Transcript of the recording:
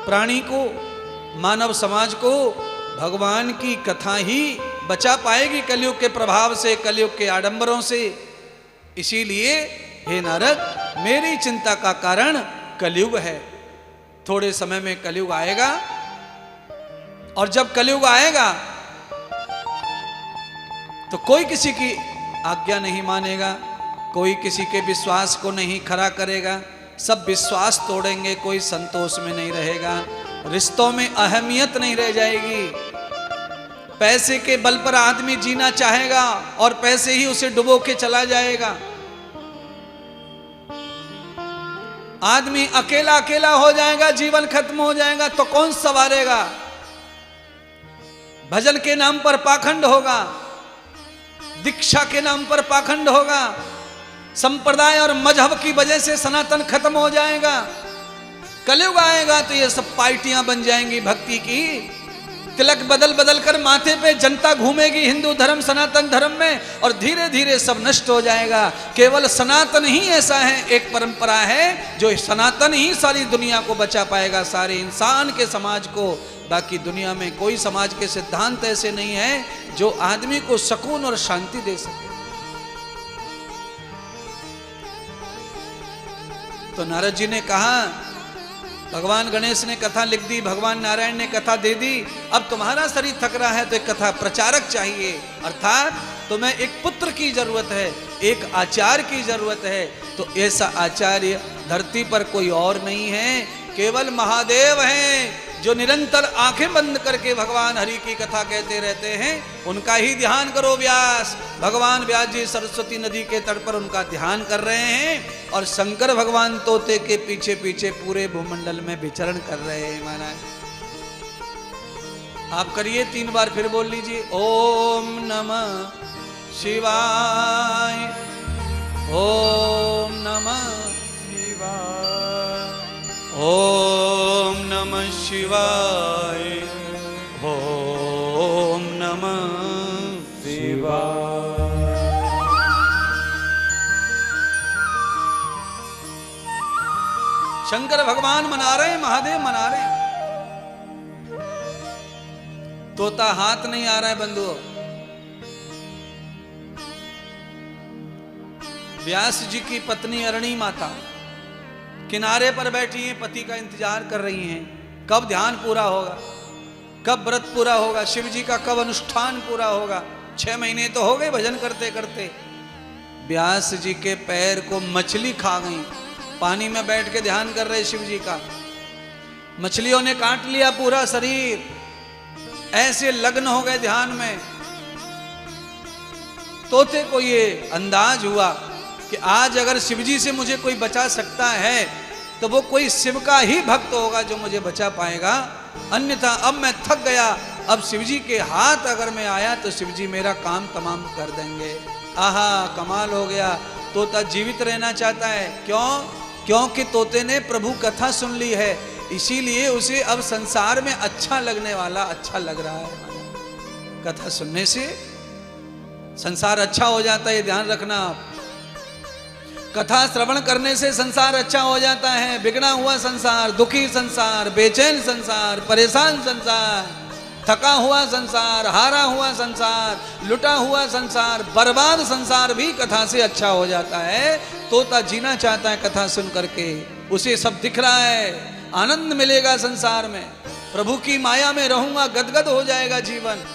प्राणी को, मानव समाज को भगवान की कथा ही बचा पाएगी कलयुग के प्रभाव से, कलयुग के आडंबरों से। इसीलिए हे नारद, मेरी चिंता का कारण कलयुग है। थोड़े समय में कलयुग आएगा, और जब कलयुग आएगा तो कोई किसी की आज्ञा नहीं मानेगा, कोई किसी के विश्वास को नहीं खरा करेगा, सब विश्वास तोड़ेंगे, कोई संतोष में नहीं रहेगा, रिश्तों में अहमियत नहीं रह जाएगी। पैसे के बल पर आदमी जीना चाहेगा और पैसे ही उसे डुबो के चला जाएगा। आदमी अकेला अकेला हो जाएगा, जीवन खत्म हो जाएगा, तो कौन संवारेगा? भजन के नाम पर पाखंड होगा, दीक्षा के नाम पर पाखंड होगा, संप्रदाय और मजहब की वजह से सनातन खत्म हो जाएगा। कलयुग आएगा तो ये सब पार्टियां बन जाएंगी भक्ति की, तिलक बदल बदल कर माथे पे जनता घूमेगी हिंदू धर्म सनातन धर्म में, और धीरे धीरे सब नष्ट हो जाएगा। केवल सनातन ही ऐसा है, एक परंपरा है जो सनातन ही सारी दुनिया को बचा पाएगा, सारे इंसान के समाज को। बाकी दुनिया में कोई समाज के सिद्धांत ऐसे नहीं है जो आदमी को सुकून और शांति दे सके। तो नारद जी ने कहा, भगवान गणेश ने कथा लिख दी, भगवान नारायण ने कथा दे दी, अब तुम्हारा शरीर थक रहा है तो एक कथा प्रचारक चाहिए, अर्थात तुम्हें एक पुत्र की जरूरत है, एक आचार्य की जरूरत है। तो ऐसा आचार्य धरती पर कोई और नहीं है, केवल महादेव हैं, जो निरंतर आंखें बंद करके भगवान हरि की कथा कहते रहते हैं। उनका ही ध्यान करो व्यास। भगवान व्यास जी सरस्वती नदी के तट पर उनका ध्यान कर रहे हैं, और शंकर भगवान तोते के पीछे पीछे पूरे भूमंडल में विचरण कर रहे हैं। महाराज आप करिए 3 बार, फिर बोल लीजिए, ओम नमः शिवाय, ओम नमः शिवाय, ओम नमः शिवाय, ओम नमः शिवाय। शंकर भगवान मना रहे हैं, महादेव मना रहे हैं। तोता हाथ नहीं आ रहा है बंधुओं। व्यास जी की पत्नी अरणी माता किनारे पर बैठी हैं, पति का इंतजार कर रही हैं, कब ध्यान पूरा होगा, कब व्रत पूरा होगा, शिव जी का कब अनुष्ठान पूरा होगा। 6 महीने तो हो गए भजन करते करते। व्यास जी के पैर को मछली खा गई, पानी में बैठ के ध्यान कर रहे शिव जी का, मछलियों ने काट लिया पूरा शरीर, ऐसे लग्न हो गए ध्यान में। तोते को ये अंदाज हुआ कि आज अगर शिवजी से मुझे कोई बचा सकता है तो वो कोई शिव का ही भक्त होगा जो मुझे बचा पाएगा, अन्यथा अब मैं थक गया, अब शिवजी के हाथ अगर मैं आया तो शिवजी मेरा काम तमाम कर देंगे। आहा, कमाल हो गया। तोता जीवित रहना चाहता है, क्यों? क्योंकि तोते ने प्रभु कथा सुन ली है, इसीलिए उसे अब संसार में अच्छा लगने वाला अच्छा लग रहा है। कथा सुनने से संसार अच्छा हो जाता है, ध्यान रखना आप। कथा श्रवण करने से संसार अच्छा हो जाता है। बिगड़ा हुआ संसार, दुखी संसार, बेचैन संसार, परेशान संसार, थका हुआ संसार, हारा हुआ संसार, लुटा हुआ संसार, बर्बाद संसार भी कथा से अच्छा हो जाता है। तोता जीना चाहता है कथा सुन करके, उसे सब दिख रहा है, आनंद मिलेगा संसार में, प्रभु की माया में रहूंगा, गदगद हो जाएगा जीवन।